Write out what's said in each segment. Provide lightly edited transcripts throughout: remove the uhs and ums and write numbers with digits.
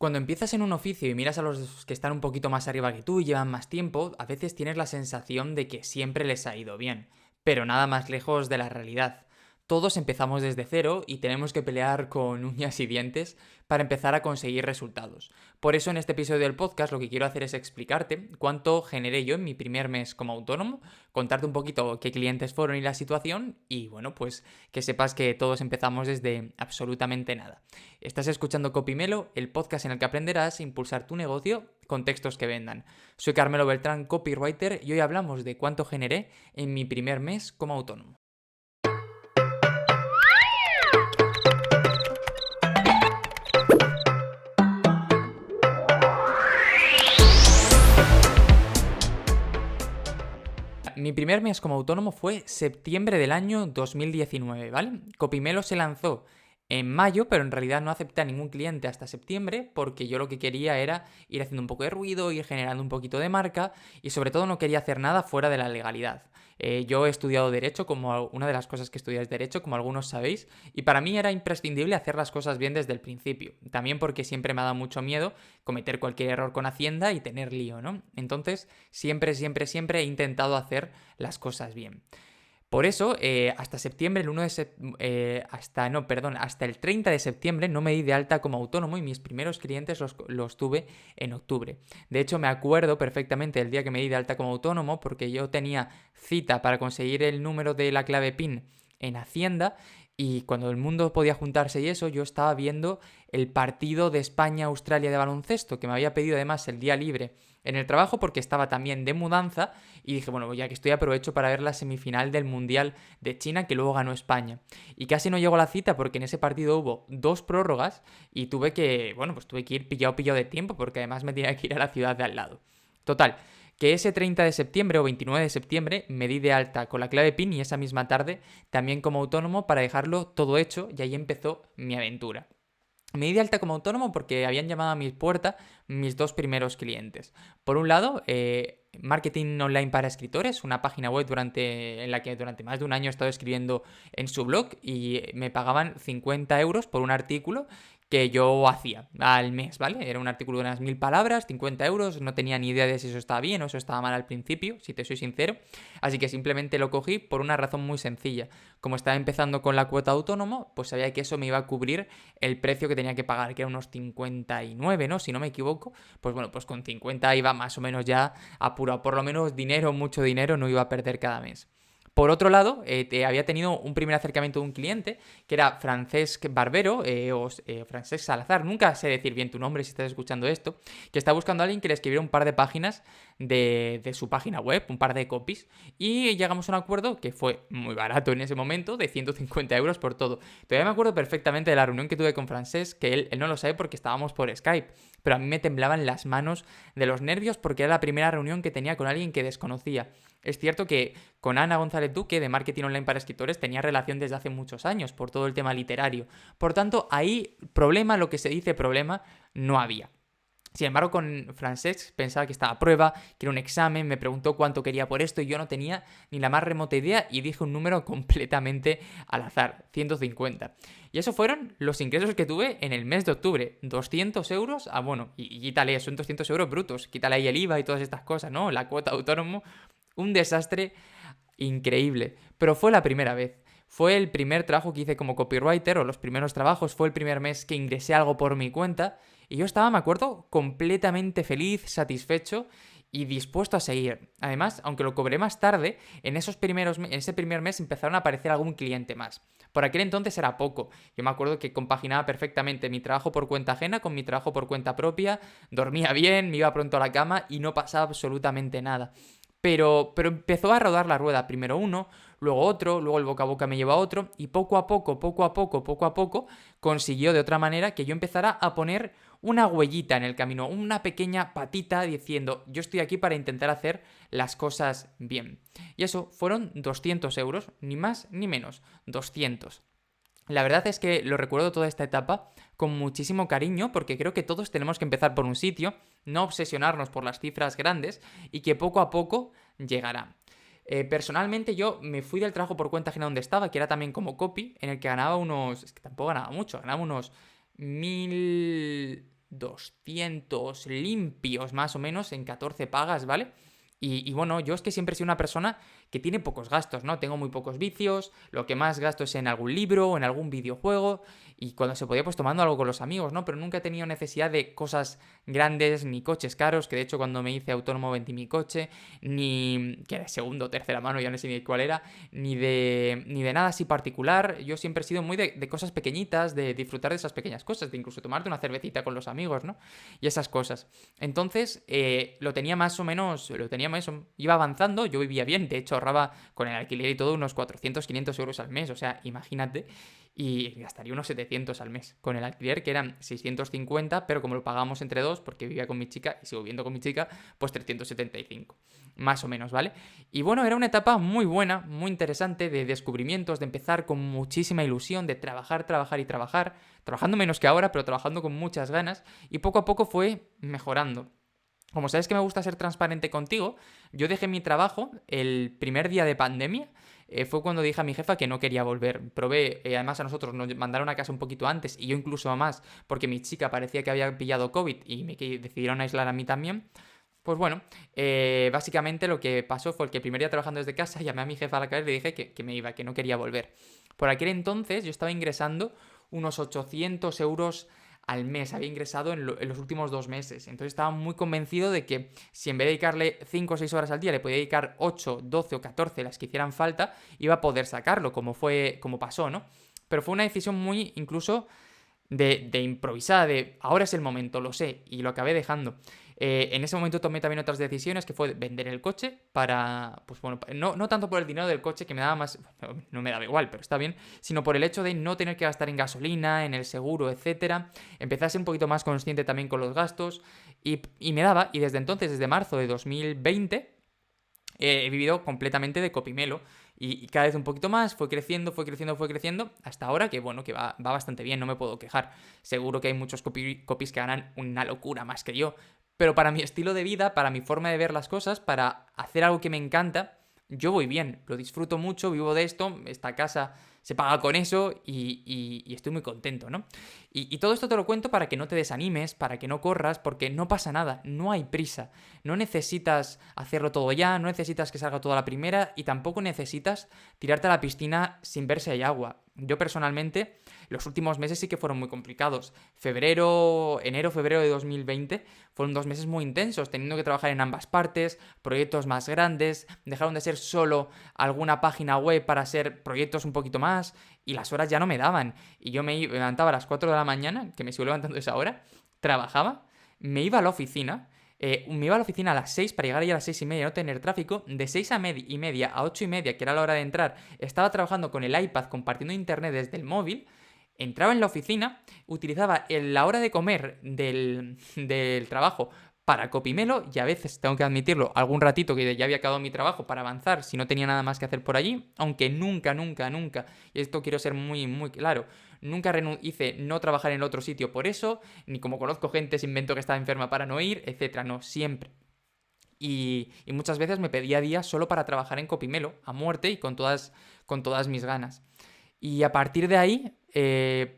Cuando empiezas en un oficio y miras a los que están un poquito más arriba que tú y llevan más tiempo, a veces tienes la sensación de que siempre les ha ido bien, pero nada más lejos de la realidad. Todos empezamos desde cero y tenemos que pelear con uñas y dientes para empezar a conseguir resultados. Por eso en este episodio del podcast lo que quiero hacer es explicarte cuánto generé yo en mi primer mes como autónomo, contarte un poquito qué clientes fueron y la situación y bueno, pues que sepas que todos empezamos desde absolutamente nada. Estás escuchando Copymelo, el podcast en el que aprenderás a impulsar tu negocio con textos que vendan. Soy Carmelo Beltrán, copywriter, y hoy hablamos de cuánto generé en mi primer mes como autónomo. Mi primer mes como autónomo fue septiembre del año 2019, ¿vale? Copymelo se lanzó en mayo, pero en realidad no acepté a ningún cliente hasta septiembre porque yo lo que quería era ir haciendo un poco de ruido, ir generando un poquito de marca y sobre todo no quería hacer nada fuera de la legalidad. Yo he estudiado Derecho, como una de las cosas que estudié es Derecho, como algunos sabéis, y para mí era imprescindible hacer las cosas bien desde el principio. También porque siempre me ha dado mucho miedo cometer cualquier error con Hacienda y tener lío, ¿no? Entonces, siempre he intentado hacer las cosas bien. Por eso, hasta septiembre, hasta el 30 de septiembre no me di de alta como autónomo y mis primeros clientes los tuve en octubre. De hecho, me acuerdo perfectamente del día que me di de alta como autónomo porque yo tenía cita para conseguir el número de la clave PIN en Hacienda y cuando el mundo podía juntarse y eso, yo estaba viendo el partido de España-Australia de baloncesto, que me había pedido además el día libre en el trabajo porque estaba también de mudanza y dije, bueno, ya que estoy aprovecho para ver la semifinal del Mundial de China que luego ganó España. Y casi no llegó a la cita porque en ese partido hubo 2 prórrogas y tuve que ir pillado de tiempo porque además me tenía que ir a la ciudad de al lado. Total, que ese 30 de septiembre o 29 de septiembre me di de alta con la clave PIN y esa misma tarde también como autónomo para dejarlo todo hecho y ahí empezó mi aventura. Me di de alta como autónomo porque habían llamado a mi puerta mis 2 primeros clientes. Por un lado, Marketing Online para Escritores, una página web en la que durante más de un año he estado escribiendo en su blog y me pagaban 50 euros por un artículo que yo hacía al mes, ¿vale? Era un artículo de unas 1000 palabras, 50 euros, no tenía ni idea de si eso estaba bien o eso estaba mal al principio, si te soy sincero, así que simplemente lo cogí por una razón muy sencilla. Como estaba empezando con la cuota autónomo, pues sabía que eso me iba a cubrir el precio que tenía que pagar, que era unos 59, ¿no? Si no me equivoco, pues bueno, pues con 50 iba más o menos ya apurado, por lo menos dinero, mucho dinero, no iba a perder cada mes. Por otro lado, había tenido un primer acercamiento de un cliente que era Francesc Barbero Francesc Salazar, nunca sé decir bien tu nombre si estás escuchando esto, que está buscando a alguien que le escribiera un par de páginas de su página web, un par de copies, y llegamos a un acuerdo que fue muy barato en ese momento, de 150 euros por todo. Todavía me acuerdo perfectamente de la reunión que tuve con Francesc, que él no lo sabe porque estábamos por Skype, pero a mí me temblaban las manos de los nervios porque era la primera reunión que tenía con alguien que desconocía. Es cierto que con Ana González Duque de Marketing Online para Escritores tenía relación desde hace muchos años por todo el tema literario. Por tanto, ahí problema, lo que se dice problema, no había. Sin embargo, con Francesc pensaba que estaba a prueba, que era un examen, me preguntó cuánto quería por esto y yo no tenía ni la más remota idea y dije un número completamente al azar, 150. Y eso fueron los ingresos que tuve en el mes de octubre, 200 euros, y quítale, son 200 euros brutos, quítale ahí el IVA y todas estas cosas, ¿no? La cuota autónomo, un desastre increíble, pero fue la primera vez. Fue el primer trabajo que hice como copywriter, o los primeros trabajos, fue el primer mes que ingresé algo por mi cuenta, y yo estaba, me acuerdo, completamente feliz, satisfecho y dispuesto a seguir. Además, aunque lo cobré más tarde, en ese primer mes empezaron a aparecer algún cliente más. Por aquel entonces era poco. Yo me acuerdo que compaginaba perfectamente mi trabajo por cuenta ajena con mi trabajo por cuenta propia, dormía bien, me iba pronto a la cama y no pasaba absolutamente nada. Pero empezó a rodar la rueda, primero uno, luego otro, luego el boca a boca me llevó a otro y poco a poco consiguió de otra manera que yo empezara a poner una huellita en el camino, una pequeña patita diciendo yo estoy aquí para intentar hacer las cosas bien. Y eso fueron 200 euros, ni más ni menos, 200. La verdad es que lo recuerdo toda esta etapa con muchísimo cariño porque creo que todos tenemos que empezar por un sitio, no obsesionarnos por las cifras grandes y que poco a poco llegará. Personalmente yo me fui del trabajo por cuenta ajena donde estaba, que era también como copy, en el que ganaba unos... Es que tampoco ganaba mucho, ganaba unos 1000 200 limpios más o menos en 14 pagas, ¿vale? Y bueno, yo es que siempre he sido una persona que tiene pocos gastos, ¿no? Tengo muy pocos vicios, lo que más gasto es en algún libro o en algún videojuego y cuando se podía pues tomando algo con los amigos, ¿no? Pero nunca he tenido necesidad de cosas grandes ni coches caros, que de hecho cuando me hice autónomo vendí mi coche, ni que era segundo o tercera mano, ya no sé ni cuál era, ni de nada así particular. Yo siempre he sido muy de cosas pequeñitas, de disfrutar de esas pequeñas cosas, de incluso tomarte una cervecita con los amigos, ¿no? Y esas cosas. Entonces, lo tenía más o menos, eso, iba avanzando, yo vivía bien, de hecho ahorraba con el alquiler y todo unos 400, 500 euros al mes, o sea, imagínate, y gastaría unos 700 al mes con el alquiler, que eran 650, pero como lo pagábamos entre dos, porque vivía con mi chica y sigo viviendo con mi chica, pues 375, más o menos, ¿vale? Y bueno, era una etapa muy buena, muy interesante, de descubrimientos, de empezar con muchísima ilusión, de trabajar, trabajar y trabajar, trabajando menos que ahora, pero trabajando con muchas ganas, y poco a poco fue mejorando. Como sabes que me gusta ser transparente contigo, yo dejé mi trabajo el primer día de pandemia. Fue cuando dije a mi jefa que no quería volver. Probé, además a nosotros nos mandaron a casa un poquito antes y yo incluso a más, porque mi chica parecía que había pillado COVID y me decidieron aislar a mí también. Pues bueno, básicamente lo que pasó fue que el primer día trabajando desde casa llamé a mi jefa a la calle y le dije que me iba, que no quería volver. Por aquel entonces yo estaba ingresando unos 800 euros al mes, había ingresado en los últimos 2 meses. Entonces estaba muy convencido de que si en vez de dedicarle 5 o 6 horas al día le podía dedicar 8, 12 o 14 las que hicieran falta, iba a poder sacarlo, como pasó, ¿no? Pero fue una decisión muy incluso de improvisada, de ahora es el momento, lo sé, y lo acabé dejando. En ese momento tomé también otras decisiones, que fue vender el coche para, pues bueno, no tanto por el dinero del coche, que me daba más, no me daba igual, pero está bien, sino por el hecho de no tener que gastar en gasolina, en el seguro, etcétera. Empecé a ser un poquito más consciente también con los gastos y me daba, y desde entonces, desde marzo de 2020, he vivido completamente de Copimelo y cada vez un poquito más, fue creciendo, hasta ahora que bueno, que va bastante bien, no me puedo quejar. Seguro que hay muchos copis que ganan una locura más que yo, pero para mi estilo de vida, para mi forma de ver las cosas, para hacer algo que me encanta, yo voy bien, lo disfruto mucho, vivo de esto, esta casa se paga con eso y estoy muy contento, ¿no? Y todo esto te lo cuento para que no te desanimes, para que no corras, porque no pasa nada, no hay prisa. No necesitas hacerlo todo ya, no necesitas que salga toda la primera y tampoco necesitas tirarte a la piscina sin ver si hay agua. Yo personalmente, los últimos meses sí que fueron muy complicados. Enero, febrero de 2020 fueron 2 meses muy intensos, teniendo que trabajar en ambas partes, proyectos más grandes, dejaron de ser solo alguna página web para ser proyectos un poquito más y las horas ya no me daban. Y yo me levantaba a las 4 de la mañana, que me sigo levantando a esa hora, trabajaba, me iba a la oficina. Me iba a la oficina a las 6 para llegar ahí a las 6:30 y no tener tráfico. De 6:30 a 8:30, que era la hora de entrar, estaba trabajando con el iPad compartiendo internet desde el móvil. Entraba en la oficina, utilizaba la hora de comer del trabajo para Copimelo y a veces, tengo que admitirlo, algún ratito que ya había acabado mi trabajo para avanzar si no tenía nada más que hacer por allí, aunque nunca, nunca, nunca, y esto quiero ser muy, muy claro, nunca hice no trabajar en el otro sitio por eso, ni como conozco gente se inventó que estaba enferma para no ir, etcétera, no, siempre. Y muchas veces me pedía días solo para trabajar en Copimelo, a muerte y con todas mis ganas. Y a partir de ahí,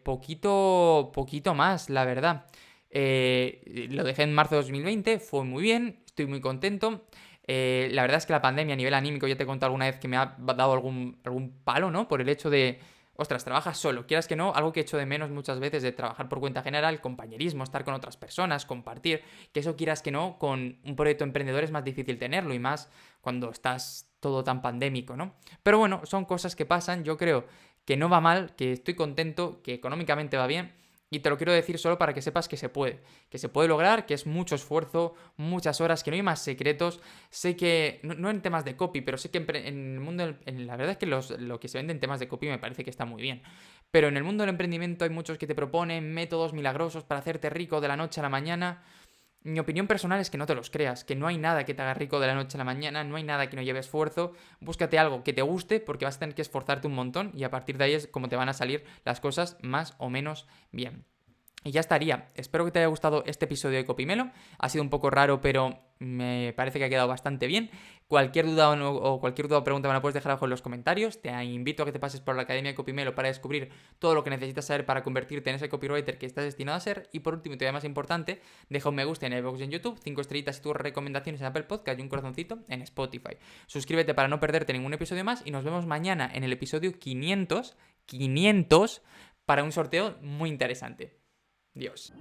poquito más, la verdad. Lo dejé en marzo de 2020, fue muy bien, estoy muy contento. La verdad es que la pandemia a nivel anímico, ya te he contado alguna vez que me ha dado algún palo, ¿no? Por el hecho de, ostras, trabajas solo, quieras que no, algo que echo de menos muchas veces de trabajar por cuenta general, compañerismo, estar con otras personas, compartir, que eso quieras que no, con un proyecto emprendedor es más difícil tenerlo y más cuando estás todo tan pandémico, ¿no? Pero bueno, son cosas que pasan, yo creo que no va mal, que estoy contento, que económicamente va bien. Y te lo quiero decir solo para que sepas que se puede lograr, que es mucho esfuerzo, muchas horas, que no hay más secretos. Sé que, no en temas de copy, pero sé que en el mundo, la verdad es que lo que se vende en temas de copy me parece que está muy bien. Pero en el mundo del emprendimiento hay muchos que te proponen métodos milagrosos para hacerte rico de la noche a la mañana. Mi opinión personal es que no te los creas, que no hay nada que te haga rico de la noche a la mañana, no hay nada que no lleve esfuerzo. Búscate algo que te guste porque vas a tener que esforzarte un montón y a partir de ahí es como te van a salir las cosas más o menos bien. Y ya estaría. Espero que te haya gustado este episodio de Copymelo. Ha sido un poco raro, pero me parece que ha quedado bastante bien. Cualquier duda o cualquier duda o pregunta me la puedes dejar abajo en los comentarios. Te invito a que te pases por la Academia de Copymelo para descubrir todo lo que necesitas saber para convertirte en ese copywriter que estás destinado a ser. Y por último, y todavía más importante, deja un me gusta en iVoox y en YouTube, 5 estrellitas y tus recomendaciones en Apple Podcast y un corazoncito en Spotify. Suscríbete para no perderte ningún episodio más y nos vemos mañana en el episodio 500 para un sorteo muy interesante. Dios.